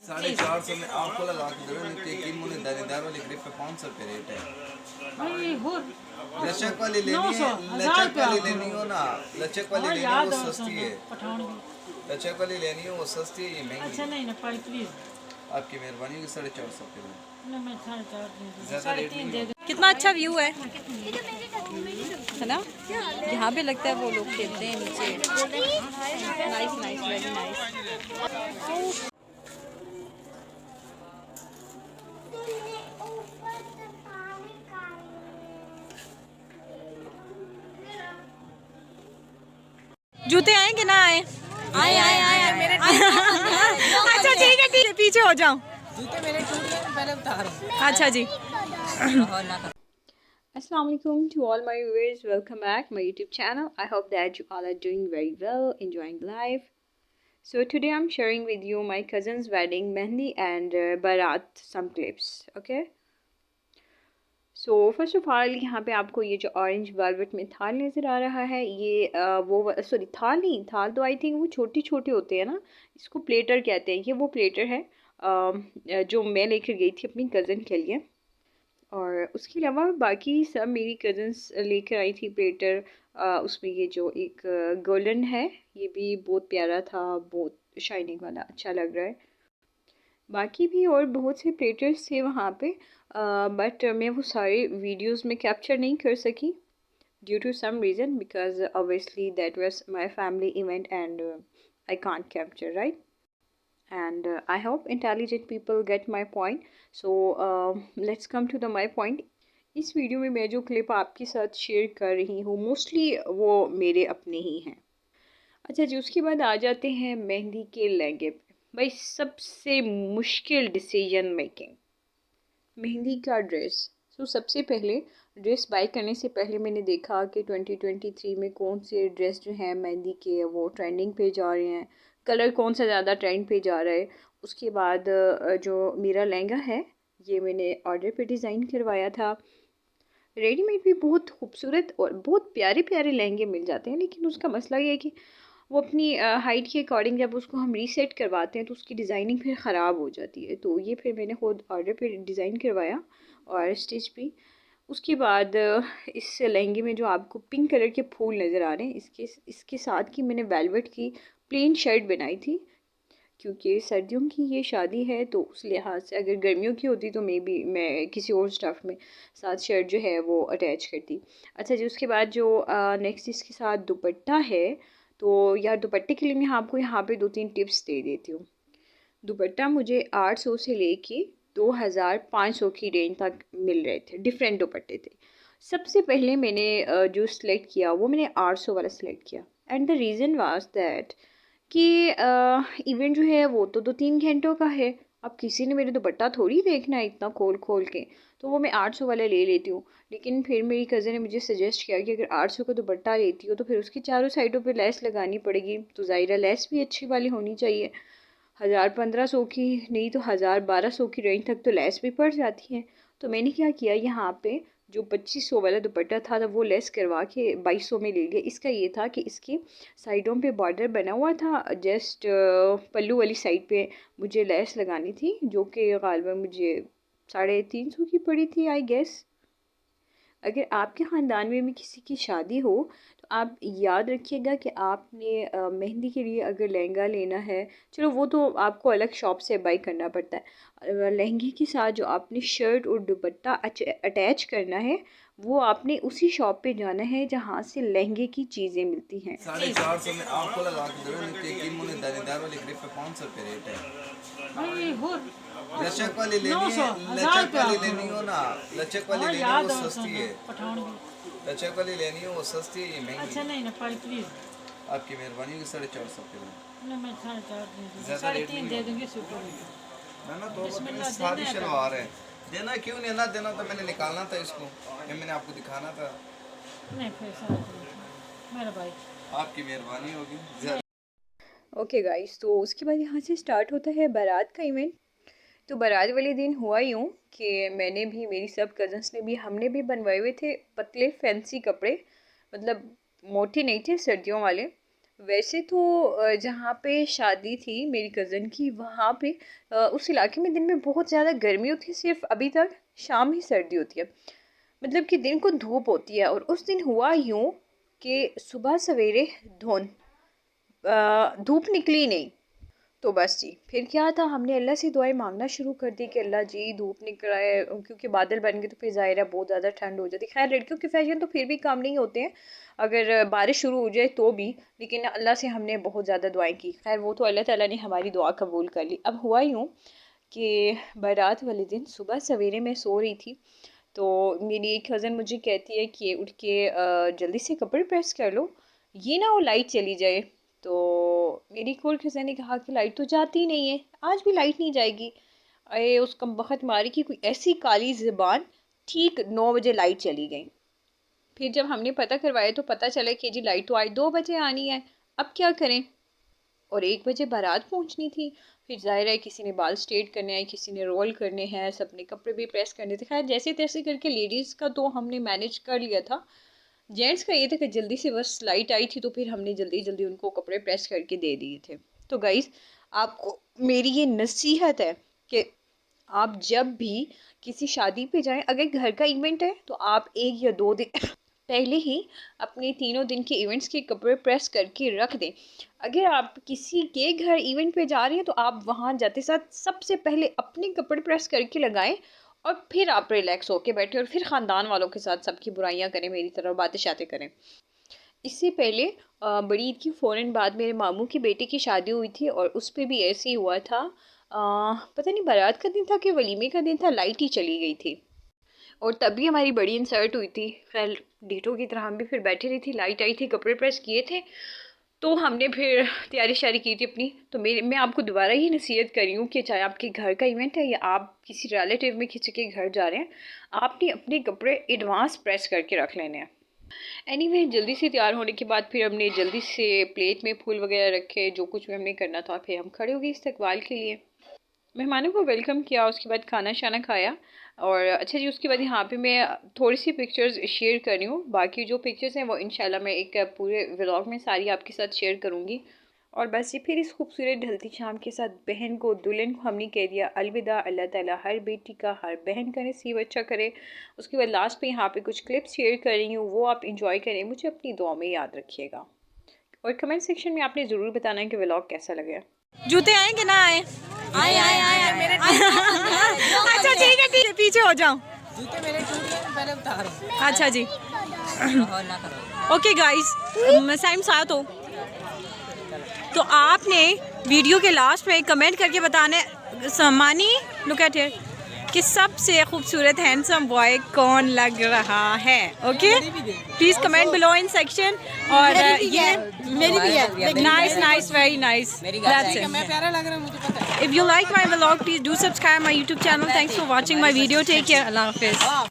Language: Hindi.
450 में आपको लगा के दे रहा हूँ। यकीन मुझे दानेदार वाली ग्रिप पे 500 रुपये रेट है भाई हो लचक वाली लेनी है 900 लचक 1000 वाली रुपया लेनी हो ना लचक वाली हाँ लेनी हो याद वो है सस्ती है पठान की। लचक वाली लेनी हो वो सस्ती है ये महंगी अच्छा है नहीं ना पाई प्लीज आपकी मेहरबानी होगी 450 रुपये में ना मैं 4.5 दे दूँ ज़्यादा रेट 3.5 नहीं दे होगा। दूँ। कितना अच्छा व्यू है ना। यहाँ पे लगता है वो लोग खेलते हैं नीचे। Nice nice very nice. जूते आए कि ना आए? आए आए आए मेरे। अच्छा ठीक है पीछे हो जाओ। जूते मेरे टूट गए पहले उतारो। अच्छा जी। Assalamu alaikum to all my viewers. Welcome back my YouTube channel. I hope that you all are doing very well, enjoying life. So today I'm sharing with you my cousin's wedding, Mehndi and Barat, some clips. Okay. So first of all यहाँ पे आपको ये जो ऑरेंज वेलवेट में थाल नज़र आ रहा है ये वो सॉरी थाल नहीं, थाल तो आई थिंक वो छोटे छोटे होते हैं ना, इसको प्लेटर कहते हैं। ये वो प्लेटर है जो मैं लेकर गई थी अपनी कज़न के लिए। और उसके अलावा बाकी सब मेरी कज़न्स लेकर आई थी प्लेटर। उसमें ये जो एक गोल्डन है ये भी बहुत प्यारा था, बहुत शाइनिंग वाला, अच्छा लग रहा है। बाकी भी और बहुत से प्लेटर्स थे वहाँ पे, बट मैं वो सारे वीडियोस में कैप्चर नहीं कर सकी due to some reason because obviously that was my family event and I can't capture right. and I hope intelligent people get my point. So let's come to the my point. इस वीडियो में मैं जो क्लिप आपके साथ शेयर कर रही हूँ मोस्टली वो मेरे अपने ही हैं। अच्छा जी, उसके बाद आ जाते हैं मेहंदी के लहंगे पे। भाई सबसे मुश्किल डिसीजन मेकिंग, मेहंदी का ड्रेस। तो सबसे पहले ड्रेस बाय करने से पहले मैंने देखा कि 2023 में कौन से ड्रेस जो हैं मेहंदी के वो ट्रेंडिंग पे जा रहे हैं, कलर कौन सा ज़्यादा ट्रेंड पे जा रहा है। उसके बाद जो मेरा लहंगा है ये मैंने ऑर्डर पे डिज़ाइन करवाया था। रेडीमेड भी बहुत खूबसूरत और बहुत प्यारे प्यारे लहंगे मिल जाते हैं, लेकिन उसका मसला ये है कि वो अपनी हाइट के अकॉर्डिंग जब उसको हम रीसेट करवाते हैं तो उसकी डिज़ाइनिंग फिर ख़राब हो जाती है। तो ये फिर मैंने खुद ऑर्डर पे डिज़ाइन करवाया और स्टिच भी। उसके बाद इस लहंगे में जो आपको पिंक कलर के फूल नज़र आ रहे हैं इसके साथ की मैंने वेलवेट की प्लेन शर्ट बनाई थी, क्योंकि सर्दियों की ये शादी है तो उस लिहाज से अगर गर्मियों की होती तो मैं किसी और स्टफ़ में साथ शर्ट जो है वो अटैच करती। अच्छा जी, उसके बाद जो नेक्स्ट इसके साथ दुपट्टा है, तो यार दुपट्टे के लिए मैं आपको यहाँ पे 2-3 टिप्स दे देती हूँ। दुपट्टा मुझे 800 से लेके 2500 की रेंज तक मिल रहे थे, डिफरेंट दुपट्टे थे। सबसे पहले मैंने जो सिलेक्ट किया वो मैंने 800 वाला सिलेक्ट किया and the reason was that कि इवेंट जो है वो तो 2-3 घंटों का है। अब किसी ने मेरे दुपट्टा थोड़ी देखना है इतना खोल खोल के, तो वो मैं 800 वाला ले लेती हूँ। लेकिन फिर मेरी कज़न ने मुझे सजेस्ट किया कि अगर 800 का दुपट्टा लेती हो तो फिर उसकी चारों साइडों पे लेस लगानी पड़ेगी, तो ज़ाहिर लेस भी अच्छी वाली होनी चाहिए। 1000-1500 की नहीं तो 1000-1200 की रेंज तक तो लेस भी पड़ जाती है। तो मैंने क्या किया, यहाँ पे जो 2500 वाला दुपट्टा था तो वो लेस करवा के 2200 में ले लिया। इसका ये था कि इसकी साइडों पे बॉर्डर बना हुआ था, जस्ट पल्लू वाली साइड पे मुझे लेस लगानी थी जो कि गालिबा मुझे 350 की पड़ी थी आई गेस। अगर आपके ख़ानदान में भी किसी की शादी हो तो आप याद रखिएगा कि आपने मेहंदी के लिए अगर लहंगा लेना है, चलो वो तो आपको अलग शॉप से बाई करना पड़ता है, लहंगे के साथ जो आपने शर्ट और दुपट्टा अटैच करना है वो आपने उसी शॉप पे जाना है जहाँ से लहंगे की चीज़ें मिलती हैं। 450 में आपको लगा के दे रहा हूँ। यकीन मुझे दानेदार वाली ग्रिप पे 500 रुपये रेट है भाई हो लचक वाली लेनी 900 है 1000 लचक वाली रुपया लेनी हो ना लचक वाली हाँ लेनी हो याद वो है सस्ती है पठान की। लचक वाली लेनी हो वो सस्ती है ये महंगी अच्छा है नहीं ना पाई प्लीज आपकी मेहरबानी होगी 450 रुपये में ना मैं 4.5 दे दूँ ज़्यादा रेट 3.5 नहीं दे होगा। दूँगी सुपर। ना ना तो बिस्मिल्लाह शादी देना है शलवार है देना क्यों नहीं ना देना तो मैंने निकालना था इसको ये मैंने आपको दिखाना था नहीं फिर मेरा भाई आपकी मेहरबानी होगी। ओके गाइस, तो उसके बाद यहाँ से स्टार्ट होता है बारात का इवेंट। तो बारात वाले दिन हुआ यूँ कि मैंने भी, मेरी सब कज़न्स ने भी, हमने भी बनवाए हुए थे पतले फैंसी कपड़े, मतलब मोटे नहीं थे, सर्दियों वाले। वैसे तो जहाँ पे शादी थी मेरी कज़न की, वहाँ पे उस इलाके में दिन में बहुत ज़्यादा गर्मी होती है, सिर्फ अभी तक शाम ही सर्दी होती है, मतलब कि दिन को धूप होती है। और उस दिन हुआ यूँ कि सुबह सवेरे धूप निकली नहीं। तो बस जी, फिर क्या था, हमने अल्लाह से दुआएं मांगना शुरू कर दी कि अल्लाह जी धूप निकल रहा है, क्योंकि बादल बन गए तो फिर ज़ाहिर है बहुत ज़्यादा ठंड हो जाती है। खैर लड़कियों के फैशन तो फिर भी काम नहीं होते हैं अगर बारिश शुरू हो जाए तो भी, लेकिन अल्लाह से हमने बहुत ज़्यादा दुआएं की। खैर वो तो अल्लाह ताला ने हमारी दुआ कबूल कर ली। अब हुआ यूँ कि बारात वाले दिन सुबह सवेरे मैं सो रही थी, तो मेरी एक कज़न मुझे कहती है कि उठ के जल्दी से कपड़े प्रेस कर लो, ये ना वो लाइट चली जाए। तो मेरी एक और कज़न ने कहा कि लाइट तो जाती नहीं है, आज भी लाइट नहीं जाएगी। अरे उस कमबख्त मारी की कोई ऐसी काली ज़बान, ठीक 9 बजे लाइट चली गई। फिर जब हमने पता करवाया तो पता चला कि जी लाइट तो आज 2 बजे आनी है, अब क्या करें। और 1 बजे बारात पहुंचनी थी। फिर ज़ाहिर है किसी ने बाल स्ट्रेट करने हैं, किसी ने रोल करने हैं, सबने कपड़े भी प्रेस करने थे। खैर जैसे तैसे करके लेडीज़ का तो हमने मैनेज कर लिया था। जेंट्स का ये था कि जल्दी से बस लाइट आई थी तो फिर हमने जल्दी जल्दी उनको कपड़े प्रेस करके दे दिए थे। तो गाइस आपको मेरी ये नसीहत है कि आप जब भी किसी शादी पे जाएं, अगर घर का इवेंट है तो आप 1 या 2 दिन पहले ही अपने 3 दिन के इवेंट्स के कपड़े प्रेस करके रख दें। अगर आप किसी के घर इवेंट पे जा रहे हैं तो आप वहाँ जाते साथ सबसे पहले अपने कपड़े प्रेस करके लगाएं और फिर आप रिलैक्स होके बैठे और फिर ख़ानदान वालों के साथ सबकी बुराइयां करें, मेरी तरह बातें शातें करें। इससे पहले बड़ी ईद की फ़ौरन बाद मेरे मामू की बेटी की शादी हुई थी और उस पर भी ऐसे ही हुआ था। पता नहीं बारात का दिन था कि वलीमे का दिन था, लाइट ही चली गई थी और तभी हमारी बड़ी इंसर्ट हुई थी। खैर डीटो की तरह हम भी फिर बैठी रही थी, लाइट आई थी, कपड़े प्रेस किए थे, तो हमने फिर तैयारी शारी की थी अपनी। तो मैं आपको दोबारा ही नसीहत कर रही हूँ कि चाहे आपके घर का इवेंट है या आप किसी रिलेटिव में किसी के घर जा रहे हैं, आपने अपने कपड़े एडवांस प्रेस करके रख लेने हैं। एनीवे जल्दी से तैयार होने के बाद फिर हमने जल्दी से प्लेट में फूल वगैरह रखे, जो कुछ भी हमने करना था। फिर हम खड़े हो गए इस्तकबाल के लिए, मेहमानों को वेलकम किया, उसके बाद खाना शाना खाया। और अच्छा जी, उसके बाद यहाँ पे मैं थोड़ी सी पिक्चर्स शेयर कर रही हूँ, बाकी जो पिक्चर्स हैं वो इंशाल्लाह मैं एक पूरे व्लॉग में सारी आपके साथ शेयर करूँगी। और बस ये फिर इस खूबसूरत ढलती शाम के साथ बहन को, दुल्हन को हमने कह दिया अलविदा। अल्लाह ताला हर बेटी का, हर बहन का नसीब अच्छा करे। उसके बाद लास्ट पे यहाँ पे कुछ क्लिप्स शेयर कर रही हूँ, वो आप इंजॉय करें, मुझे अपनी दुआ में याद रखिएगा और कमेंट सेक्शन में आपने ज़रूर बताना है कि व्लॉग कैसा लगे। जूते आए कि ना आए? आए आए आए मेरे अच्छा ठीक है पीछे हो जाओ। जूते मेरे टूट गए, पहले उतारो। अच्छा जी ओके गाइस, साइम साथ हो तो आपने वीडियो के लास्ट में कमेंट करके बताने सम्मानी लुक एट हियर कि सबसे खूबसूरत हैंडसम बॉय कौन लग रहा है। Okay please comment below in section. और ये मेरी भी है। Nice nice very nice. मैं प्यारा लग रहा हूँ, मुझे पता है। If you like my vlog, please do subscribe my YouTube channel. Thanks for watching my video. Take care. Allah Hafiz.